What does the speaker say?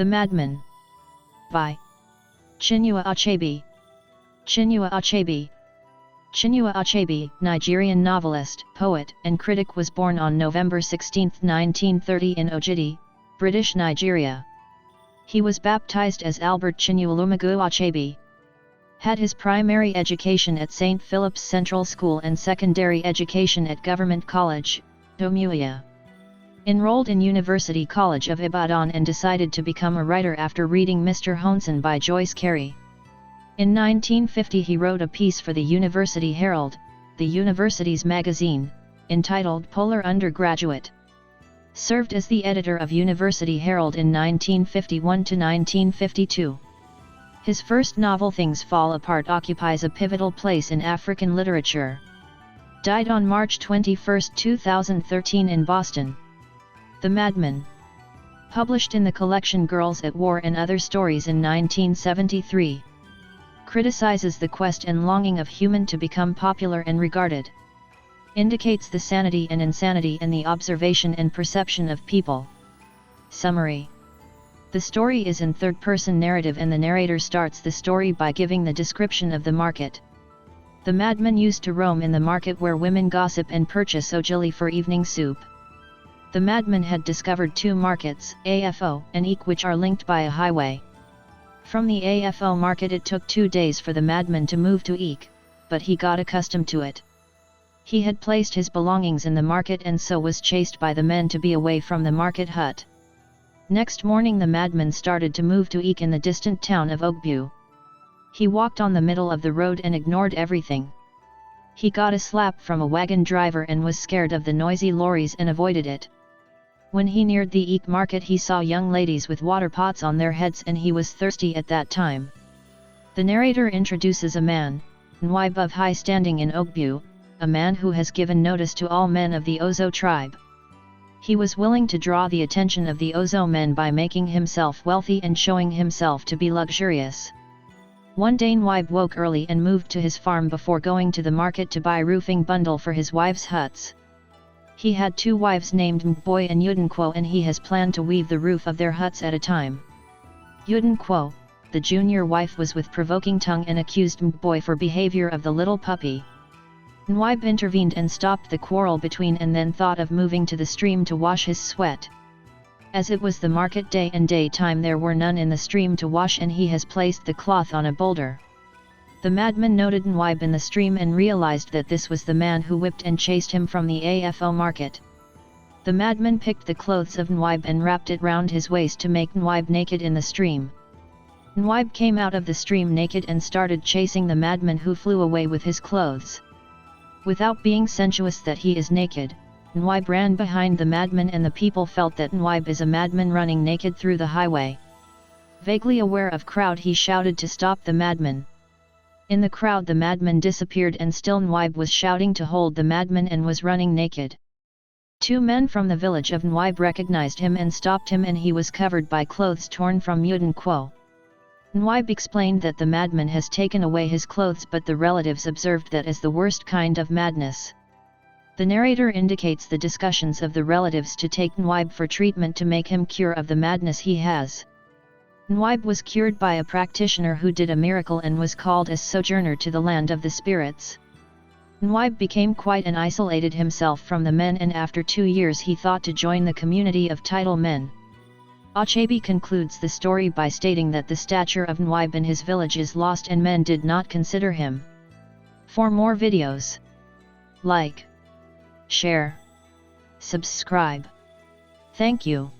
The Madman. By Chinua Achebe. Chinua Achebe. Chinua Achebe, Nigerian novelist, poet, and critic, was born on November 16, 1930 in Ogidi, British Nigeria. He was baptized as Albert Chinua Achebe. Had his primary education at St. Philip's Central School and secondary education at Government College, Umuahia. Enrolled in University College of Ibadan and decided to become a writer after reading Mr. Honson by Joyce Carey. In 1950 he wrote a piece for the University Herald, the university's magazine, entitled Polar Undergraduate. Served as the editor of University Herald in 1951 to 1952. His first novel Things Fall Apart occupies a pivotal place in African literature. Died on March 21, 2013 in Boston. The Madman. Published in the collection Girls at War and Other Stories in 1973. Criticises the quest and longing of human to become popular and regarded. Indicates the sanity and insanity in the observation and perception of people. Summary. The story is in third-person narrative and the narrator starts the story by giving the description of the market. The madman used to roam in the market where women gossip and purchase ogili for evening soup. The madman had discovered two markets, AFO and Eek, which are linked by a highway. From the AFO market it took 2 days for the madman to move to Eek, but he got accustomed to it. He had placed his belongings in the market and so was chased by the men to be away from the market hut. Next morning the madman started to move to Eek in the distant town of Ogbu. He walked on the middle of the road and ignored everything. He got a slap from a wagon driver and was scared of the noisy lorries and avoided it. When he neared the Eek market he saw young ladies with water pots on their heads and he was thirsty at that time. The narrator introduces a man, Nwibe of high standing in Ogbu, a man who has given notice to all men of the Ozo tribe. He was willing to draw the attention of the Ozo men by making himself wealthy and showing himself to be luxurious. One day Nwibe woke early and moved to his farm before going to the market to buy roofing bundle for his wives' huts. He had 2 wives named Mboy and Udenkwo and he has planned to weave the roof of their huts at a time. Udenkwo, the junior wife, was with provoking tongue and accused Mboy for behavior of the little puppy. Nwibe intervened and stopped the quarrel between and then thought of moving to the stream to wash his sweat. As it was the market day and daytime there were none in the stream to wash and he has placed the cloth on a boulder. The madman noted Nwibe in the stream and realized that this was the man who whipped and chased him from the AFO market. The madman picked the clothes of Nwibe and wrapped it round his waist to make Nwibe naked in the stream. Nwibe came out of the stream naked and started chasing the madman, who flew away with his clothes. Without being sensuous that he is naked, Nwibe ran behind the madman and the people felt that Nwibe is a madman running naked through the highway. Vaguely aware of crowd he shouted to stop the madman. In the crowd the madman disappeared and still Nwibe was shouting to hold the madman and was running naked. 2 men from the village of Nwibe recognized him and stopped him and he was covered by clothes torn from Udenkwo. Nwibe explained that the madman has taken away his clothes but the relatives observed that as the worst kind of madness. The narrator indicates the discussions of the relatives to take Nwibe for treatment to make him cure of the madness he has. Nwibe was cured by a practitioner who did a miracle and was called as sojourner to the land of the spirits. Nwibe became quiet and isolated himself from the men and after 2 years he thought to join the community of title men. Achebe concludes the story by stating that the stature of Nwibe in his village is lost and men did not consider him. For more videos, like, share, subscribe. Thank you.